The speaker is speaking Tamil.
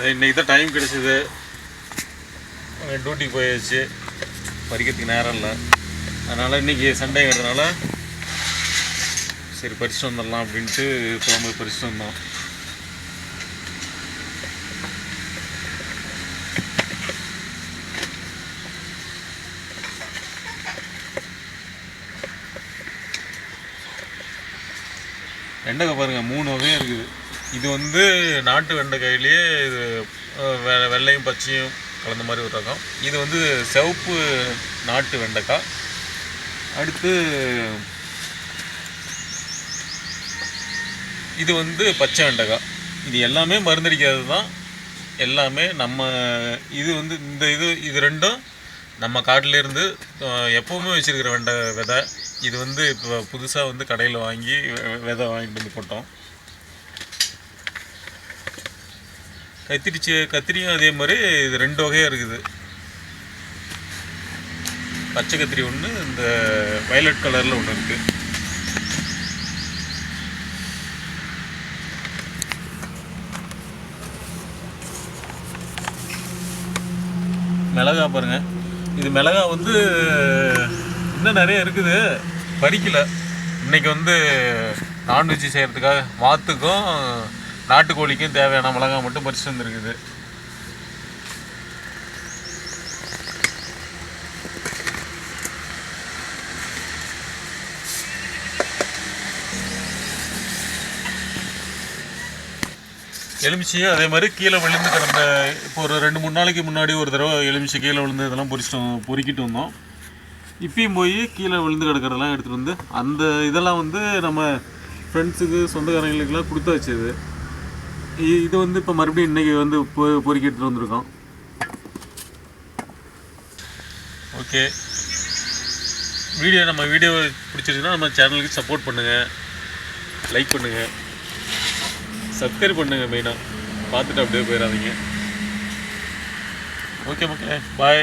இன்றைக்கி தான் டைம் கிடச்சிது, டியூட்டிக்கு போயாச்சு, பறிக்கிறதுக்கு நேரம் இல்லை. அதனால் இன்றைக்கி சண்டேங்கிறதுனால சரி பறிச்சுட்டு வந்துடலாம் அப்படின்ட்டு போகும்போது பறிச்சுட்டு வந்தோம். வெண்டைக்காய் பாருங்கள், 3 வகையாக இருக்குது. இது வந்து நாட்டு வெண்டைக்காயிலேயே இது வெள்ளையும் பச்சையும் கலந்த மாதிரி ஒரு ரகம். இது வந்து சிவப்பு நாட்டு வெண்டைக்காய். அடுத்து இது வந்து பச்சை வெண்டைக்காய். இது எல்லாமே மருந்தடிக்காது தான், எல்லாமே நம்ம இது வந்து இது ரெண்டும் நம்ம காட்டிலேருந்து எப்போவுமே வச்சுருக்கிற வெண்டை விதை. இது வந்து இப்போ புதுசாக வந்து கடையில் வாங்கி விதை வாங்கிட்டு வந்து போட்டோம். கத்திரியும் அதே மாதிரி இது 2 வகையாக இருக்குது. பச்சை கத்திரி ஒன்று, இந்த வயலட் கலரில் ஒன்று இருக்குது. மிளகா பாருங்கள், இது மிளகா வந்து இன்னும் நிறைய இருக்குது, பறிக்கலை. இன்றைக்கி வந்து நான்வெஜ் செய்கிறதுக்காக வாத்துக்கும் நாட்டுக்கோழிக்கும் தேவையான மிளகா மட்டும் பறிச்சு வந்துருக்குது. எலுமிச்சையும் அதே மாதிரி கீழே விழுந்து கிடந்த, இப்போ ஒரு 2-3 நாளைக்கு முன்னாடி ஒரு தடவை எலுமிச்சை கீழே விழுந்து இதெல்லாம் பொறிக்கிட்டு வந்தோம். இப்பயும் போய் கீழே விழுந்து கிடக்கிறதெல்லாம் எடுத்துகிட்டு வந்து அந்த இதெல்லாம் வந்து நம்ம ஃப்ரெண்ட்ஸுக்கு சொந்தக்காரங்களுக்கெல்லாம் கொடுத்து வச்சது. இது வந்து இப்போ மறுபடியும் இன்றைக்கி வந்து பொறுக்கி எடுத்துகிட்டு வந்திருக்கோம். ஓகே, நம்ம வீடியோ பிடிச்சிருச்சுன்னா நம்ம சேனலுக்கு சப்போர்ட் பண்ணுங்கள், லைக் பண்ணுங்கள், சப்ஸ்கிரைப் பண்ணுங்கள். மெயினாக பார்த்துட்டு அப்படியே போயிடாதீங்க. ஓகே மக்களே, பாய்.